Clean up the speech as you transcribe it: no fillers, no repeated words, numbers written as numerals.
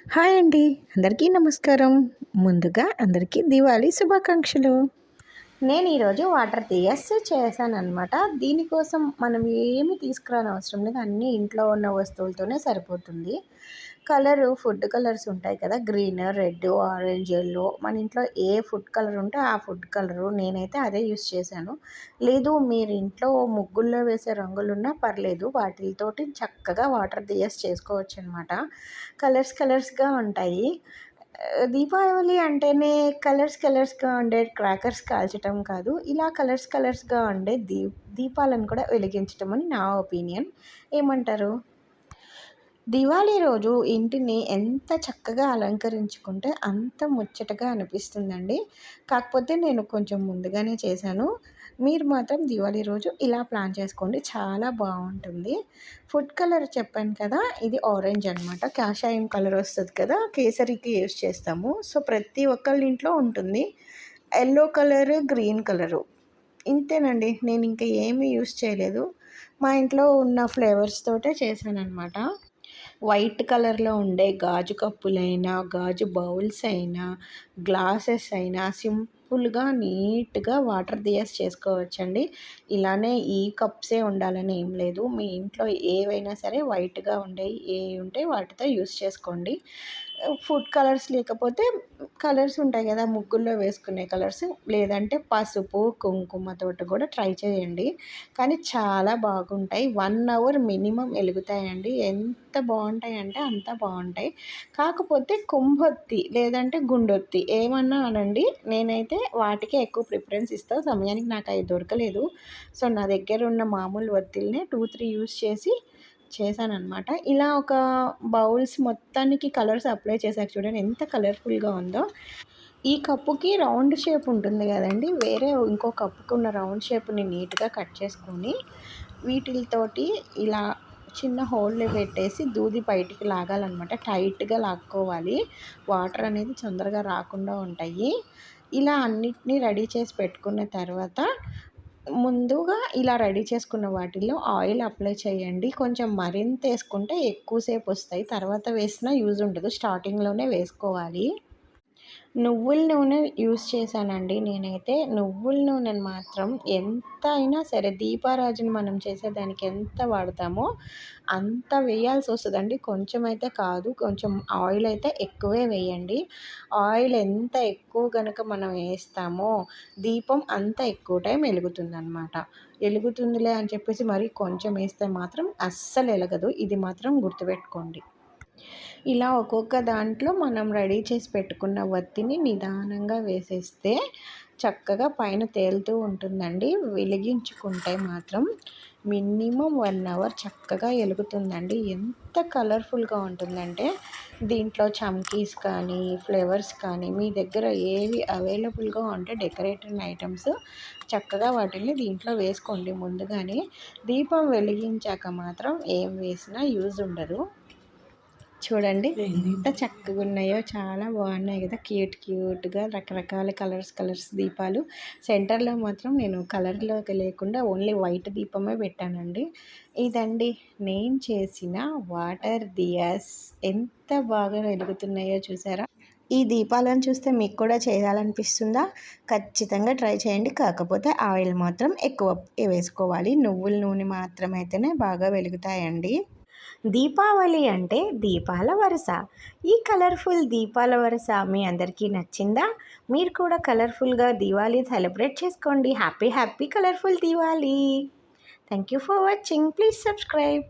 Hi అండి. అందరికీ నమస్కారం. ముందుగా అందరికీ దివాళీ శుభాకాంక్షలు. నేను ఈరోజు వాటర్ తీయస్ చేశాననమాట. దీనికోసం మనం ఏమి తీసుకురానవసరం లేదు. అన్నీ ఇంట్లో ఉన్న వస్తువులతోనే సరిపోతుంది. ఫుడ్ కలర్స్ ఉంటాయి కదా! గ్రీన్, రెడ్, ఆరెంజ్, యెల్లో మన ఇంట్లో ఏ ఫుడ్ కలర్ ఉంటే ఆ ఫుడ్ కలరు నేనైతే అదే యూస్ చేశాను. లేదు మీరు ఇంట్లో ముగ్గుల్లో వేసే రంగులున్నా పర్లేదు. వాటితోటి చక్కగా వాటర్ దియస్ చేసుకోవచ్చనమాట. కలర్స్‌గా ఉంటాయి. దీపావళి అంటేనే కలర్స్‌గా ఉండే క్రాకర్స్ కాల్చటం కాదు. ఇలా కలర్స్‌గా ఉండే దీపాలను కూడా వెలిగించటం అని నా ఒపీనియన్. ఏమంటారు? దివాళీ రోజు ఇంటిని ఎంత చక్కగా అలంకరించుకుంటే అంత ముచ్చటగా అనిపిస్తుందండి. కాకపోతే నేను కొంచెం ముందుగానే చేశాను. మీరు మాత్రం దివాళీ రోజు ఇలా ప్లాన్ చేసుకోండి. చాలా బావుంటుంది. ఫుడ్ కలర్ చెప్పాను కదా! ఇది ఆరెంజ్ అనమాట. కాషాయం కలర్ వస్తది కదా! కేసరికి యూజ్ చేస్తాము. సో, ప్రతి ఒక్కళ్ళ ఇంట్లో ఉంటుంది. Yellow colour, green colour. ఇంతేనండి. నేను ఇంకా ఏమీ యూజ్ చేయలేదు. మా ఇంట్లో ఉన్న ఫ్లేవర్స్ తోటే చేశాననమాట. వైట్ కలర్‌లో ఉండే గాజు కప్పులైనా, గాజు బౌల్స్ అయినా, గ్లాసెస్ అయినా సింపుల్‌గా, నీట్‌గా వాటర్ దియస్ చేసుకోవచ్చండి. ఇలానే ఈ కప్సే ఉండాలని ఏం లేదు. మీ ఇంట్లో ఏవైనా సరే వైట్‌గా ఉండేయి ఏవి ఉంటే వాటితో యూస్ చేసుకోండి. ఫుడ్ కలర్స్ లేకపోతే కలర్స్ ఉంటాయి కదా! ముగ్గుల్లో వేసుకునే కలర్స్ లేదంటే పసుపు, కుంకుమతోటి కూడా ట్రై చేయండి. కానీ చాలా బాగుంటాయి. 1 అవర్ మినిమమ్ ఎలుగుతాయండి. ఎంత బావుంటాయంటే అంత బావుంటాయి. కాకపోతే కుంభొత్తి లేదంటే గుండొత్తి ఏమన్నా అనండి. నేనైతే వాటికే ఎక్కువ ప్రిఫరెన్స్ ఇస్తా. సమయానికి నాకయి దొరకలేదు. సో, నా దగ్గరున్న మామూలు ఒత్తిళ్ళనే 2, 3 యూజ్ చేశాననమాట. ఇలా ఒక బౌల్స్ మొత్తానికి కలర్స్ అప్లై చేశాక చూడండి ఎంత కలర్‌ఫుల్‌గా ఉందో. ఈ కప్పుకి రౌండ్ షేప్ ఉంటుంది గదండీ! వేరే ఇంకో కప్పుకున్న రౌండ్ షేప్‌ని నీట్‌గా కట్ చేసుకొని, వీటిలతోటి ఇలా చిన్న హోల్‌లు పెట్టేసి దూది బయటికి లాగాలనమాట. టైట్‌గా లాక్కోవాలి. వాటర్ అనేది తొందరగా రాకుండా ఉంటాయి. ఇలా అన్నిటిని రెడీ చేసి పెట్టుకున్న తర్వాత, ముందుగా ఇలా రెడీ చేసుకున్న వాటిల్లో ఆయిల్ అప్లై చేయండి. కొంచెం మరింతేసుకుంటే ఎక్కువ సేపొస్తాయి. తర్వాత వేసినా యూజ్ ఉండదు. స్టార్టింగ్‌లోనే వేసుకోవాలి. నువ్వుల నూనె యూజ్ చేశానండి నేనైతే. నువ్వుల నూనెను మాత్రం ఎంత అయినా సరే దీపారాజన మనం చేసేదానికి ఎంత వాడతామో అంత వేయాల్సొస్తదండి. కొంచెం అయితే కాదు. కొంచెం ఆయిల్ అయితే ఎక్కువే వేయండి. ఆయిల్ ఎంత ఎక్కువ గనక మనం వేస్తామో దీపం అంత ఎక్కువ టైం ఎలుగుతుందనమాట. ఎలుగుతుందిలే అని చెప్పేసి మరీ కొంచెం వేస్తే మాత్రం అస్సలు ఎలగదు. ఇది మాత్రం గుర్తుపెట్టుకోండి. ఇలా ఒక్కొక్క దాంట్లో మనం రెడీ చేసి పెట్టుకున్న వత్తిని నిదానంగా వేసేస్తే చక్కగా పైన తేలుతూ ఉంటుందండి. వెలిగించుకుంటే మాత్రం మినిమమ్ 1 అవర్ చక్కగా ఎలుగుతుందండి. ఎంత కలర్‌ఫుల్‌గా ఉంటుందంటే దీంట్లో చమ్కీస్ కానీ, ఫ్లవర్స్ కానీ మీ దగ్గర ఏవి అవైలబుల్‌గా ఉంటే డెకరేటివ్ ఐటెమ్స్ చక్కగా వాటిని దీంట్లో వేసుకోండి ముందుగానే. దీపం వెలిగించాక మాత్రం ఏం వేసినా యూజ్ ఉండదు. చూడండి ఎంత చక్కగున్నాయో. చాలా బాగున్నాయి కదా! క్యూట్‌గా రకరకాల కలర్స్ దీపాలు. సెంటర్‌లో మాత్రం నేను కలర్‌లోకి లేకుండా ఓన్లీ వైట్ దీపమే పెట్టానండి. ఇదండి నేను చేసిన వాటర్ దియాస్. ఎంత బాగా వెలుగుతున్నాయో చూసారా? ఈ దీపాలను చూస్తే మీకు కూడా చేయాలనిపిస్తుందా? ఖచ్చితంగా ట్రై చేయండి. కాకపోతే ఆయిల్ మాత్రం ఎక్కువ వేసుకోవాలి. నువ్వుల నూనె మాత్రం అయితేనే బాగా వెలుగుతాయండి. దీపావళి అంటే దీపాల వరస. ఈ కలర్ఫుల్ దీపాల వరస మీ అందరికీ నచ్చిందా? మీరు కూడా కలర్ఫుల్‌గా దివాళీ సెలబ్రేట్ చేసుకోండి. Happy colourful Diwali. Thank you for watching. Please subscribe.